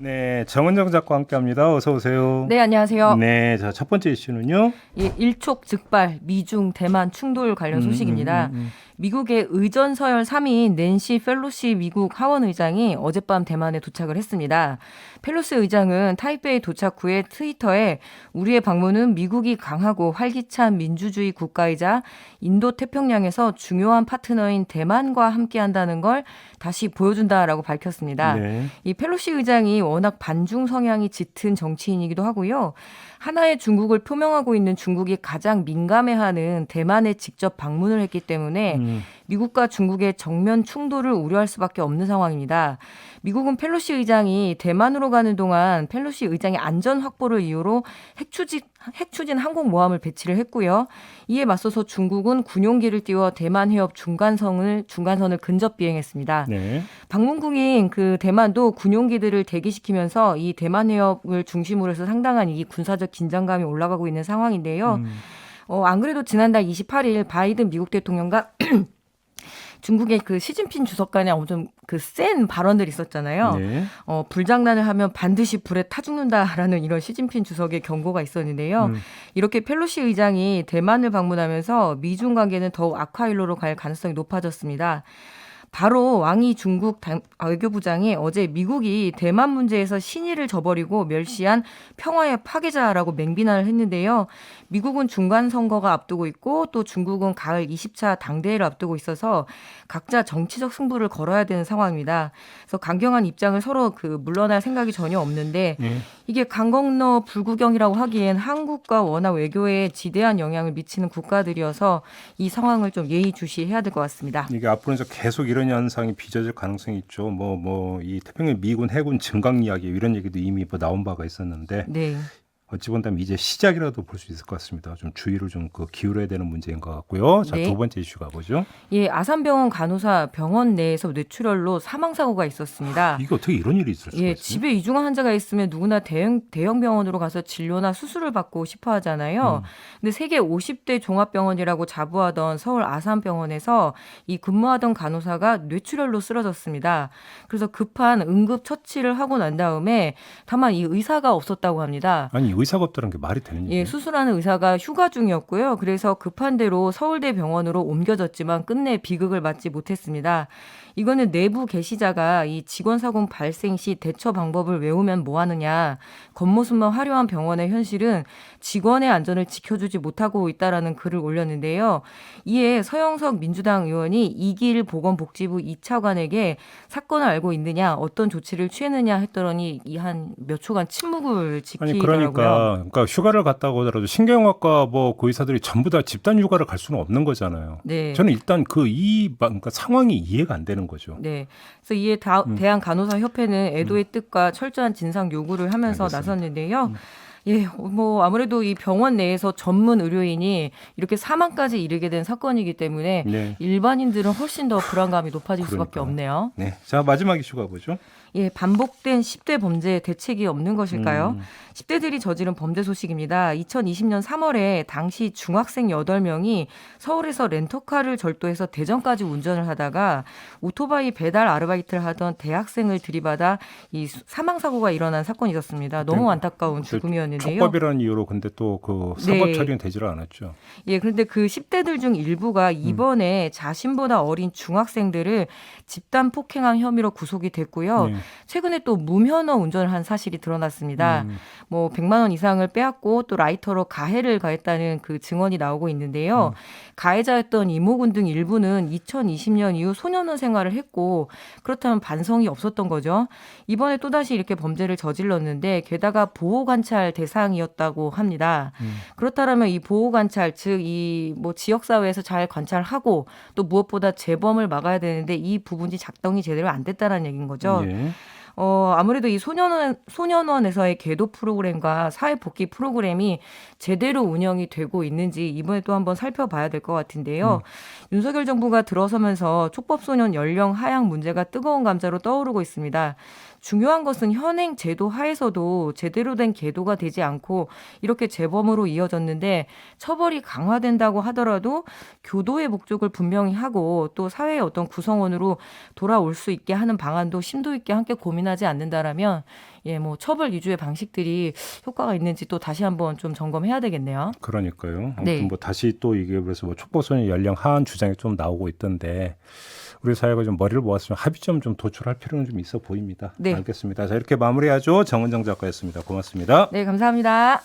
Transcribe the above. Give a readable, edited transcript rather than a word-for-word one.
네, 정은정 작가와 함께합니다. 어서 오세요. 네, 안녕하세요. 네, 자, 첫 번째 이슈는요. 예, 일촉즉발 미중 대만 충돌 관련 소식입니다. 미국의 의전 서열 3위인 낸시 펠로시 미국 하원 의장이 어젯밤 대만에 도착을 했습니다. 펠로시 의장은 타이베이 도착 후에 트위터에 우리의 방문은 미국이 강하고 활기찬 민주주의 국가이자 인도 태평양에서 중요한 파트너인 대만과 함께한다는 걸 다시 보여준다라고 밝혔습니다. 네. 이 펠로시 의장이 워낙 반중 성향이 짙은 정치인이기도 하고요. 하나의 중국을 표명하고 있는 중국이 가장 민감해하는 대만에 직접 방문을 했기 때문에 미국과 중국의 정면 충돌을 우려할 수밖에 없는 상황입니다. 미국은 펠로시 의장이 대만으로 가는 동안 펠로시 의장의 안전 확보를 이유로 핵추진 항공모함을 배치를 했고요. 이에 맞서서 중국은 군용기를 띄워 대만 해협 중간선을 근접 비행했습니다. 네. 방문국인 그 대만도 군용기들을 대기시키면서 이 대만 해협을 중심으로 해서 상당한 이 군사적 긴장감이 올라가고 있는 상황인데요. 안 그래도 지난달 28일 바이든 미국 대통령과 중국의 그 시진핑 주석 간에 좀 그 센 발언들이 있었잖아요. 네. 불장난을 하면 반드시 불에 타 죽는다라는 이런 시진핑 주석의 경고가 있었는데요. 이렇게 펠로시 의장이 대만을 방문하면서 미중 관계는 더욱 악화일로로 갈 가능성이 높아졌습니다. 바로 왕이 중국 외교부장이 어제 미국이 대만 문제에서 신의를 저버리고 멸시한 평화의 파괴자라고 맹비난을 했는데요. 미국은 중간 선거가 앞두고 있고 또 중국은 가을 20차 당대회를 앞두고 있어서 각자 정치적 승부를 걸어야 되는 상황입니다. 그래서 강경한 입장을 서로 물러날 생각이 전혀 없는데 이게 강 건너 불구경이라고 하기엔 한국과 워낙 외교에 지대한 영향을 미치는 국가들이어서 이 상황을 좀 예의주시해야 될 것 같습니다. 이게 앞으로 이제 계속 이런 현상이 빚어질 가능성이 있죠. 이 태평양 미군 해군 증강 이야기 이런 얘기도 이미 나온 바가 있었는데 네. 어찌 본다면 이제 시작이라도 볼 수 있을 것 같습니다. 좀 주의를 좀 기울여야 되는 문제인 것 같고요. 자, 네. 두 번째 이슈가 뭐죠? 예, 아산병원 간호사 병원 내에서 뇌출혈로 사망 사고가 있었습니다. 이게 어떻게 이런 일이 있을 수가 예, 있어요? 집에 이중한 환자가 있으면 누구나 대형 병원으로 가서 진료나 수술을 받고 싶어 하잖아요. 근데 세계 50대 종합병원이라고 자부하던 서울 아산병원에서 이 근무하던 간호사가 뇌출혈로 쓰러졌습니다. 그래서 급한 응급 처치를 하고 난 다음에 다만 이 의사가 없었다고 합니다. 아니 의사가 없다는 게 말이 되는 예, 얘기예요? 수술하는 의사가 휴가 중이었고요. 그래서 급한 대로 서울대 병원으로 옮겨졌지만 끝내 비극을 맞지 못했습니다. 이거는 내부 게시자가 이 직원 사고 발생 시 대처 방법을 외우면 뭐 하느냐. 겉모습만 화려한 병원의 현실은 직원의 안전을 지켜주지 못하고 있다라는 글을 올렸는데요. 이에 서영석 민주당 의원이 이길 보건복지부 2차관에게 사건을 알고 있느냐, 어떤 조치를 취했느냐 했더니 이 한 몇 초간 침묵을 아니 지키더라고요. 그러니까 휴가를 갔다고 하더라도 신경학과 그 의사들이 전부 다 집단 휴가를 갈 수는 없는 거잖아요. 네. 저는 일단 그러니까 상황이 이해가 안 되는 거죠. 네. 그래서 이에 대한간호사협회는 애도의 뜻과 철저한 진상 요구를 하면서 알겠습니다. 나섰는데요. 예, 아무래도 이 병원 내에서 전문 의료인이 이렇게 사망까지 이르게 된 사건이기 때문에 네. 일반인들은 훨씬 더 불안감이 높아질 수밖에 그러니까요. 없네요. 네. 자, 마지막 이슈가 뭐죠? 예, 반복된 10대 범죄에 대책이 없는 것일까요? 10대들이 저지른 범죄 소식입니다. 2020년 3월에 당시 중학생 8명이 서울에서 렌터카를 절도해서 대전까지 운전을 하다가 오토바이 배달 아르바이트를 하던 대학생을 들이받아 이 사망 사고가 일어난 사건이 있었습니다. 너무 안타까운 죽음이었는데요. 촉법이라는 이유로 근데 또 사법 네. 처리는 되지를 않았죠. 예, 그런데 그 10대들 중 일부가 이번에 자신보다 어린 중학생들을 집단 폭행한 혐의로 구속이 됐고요. 네. 최근에 또 무면허 운전을 한 사실이 드러났습니다. 100만 원 이상을 빼앗고 또 라이터로 가해를 가했다는 그 증언이 나오고 있는데요. 가해자였던 이모군 등 일부는 2020년 이후 소년원 생활을 했고 그렇다면 반성이 없었던 거죠. 이번에 또다시 이렇게 범죄를 저질렀는데 게다가 보호관찰 대상이었다고 합니다. 그렇다면 이 보호관찰 즉 이 지역사회에서 잘 관찰하고 또 무엇보다 재범을 막아야 되는데 이 부분이 작동이 제대로 안 됐다는 얘기인 거죠. 예. 아무래도 이 소년원에서의 계도 프로그램과 사회복귀 프로그램이 제대로 운영이 되고 있는지 이번에 또 한번 살펴봐야 될 것 같은데요. 윤석열 정부가 들어서면서 촉법소년 연령 하향 문제가 뜨거운 감자로 떠오르고 있습니다. 중요한 것은 현행 제도 하에서도 제대로 된 계도가 되지 않고 이렇게 재범으로 이어졌는데 처벌이 강화된다고 하더라도 교도의 목적을 분명히 하고 또 사회의 어떤 구성원으로 돌아올 수 있게 하는 방안도 심도 있게 함께 고민하지 않는다라면 뭐 처벌 위주의 방식들이 효과가 있는지 또 다시 한번 좀 점검해야 되겠네요. 그러니까요. 아무튼 네. 뭐 다시 또 이게 그래서 뭐 촉법소년 연령 하한 주장이 좀 나오고 있던데 우리 사회가 좀 머리를 모았으면 합의점 좀 도출할 필요는 좀 있어 보입니다. 네. 알겠습니다. 자, 이렇게 마무리하죠. 정은정 작가였습니다. 고맙습니다. 네, 감사합니다.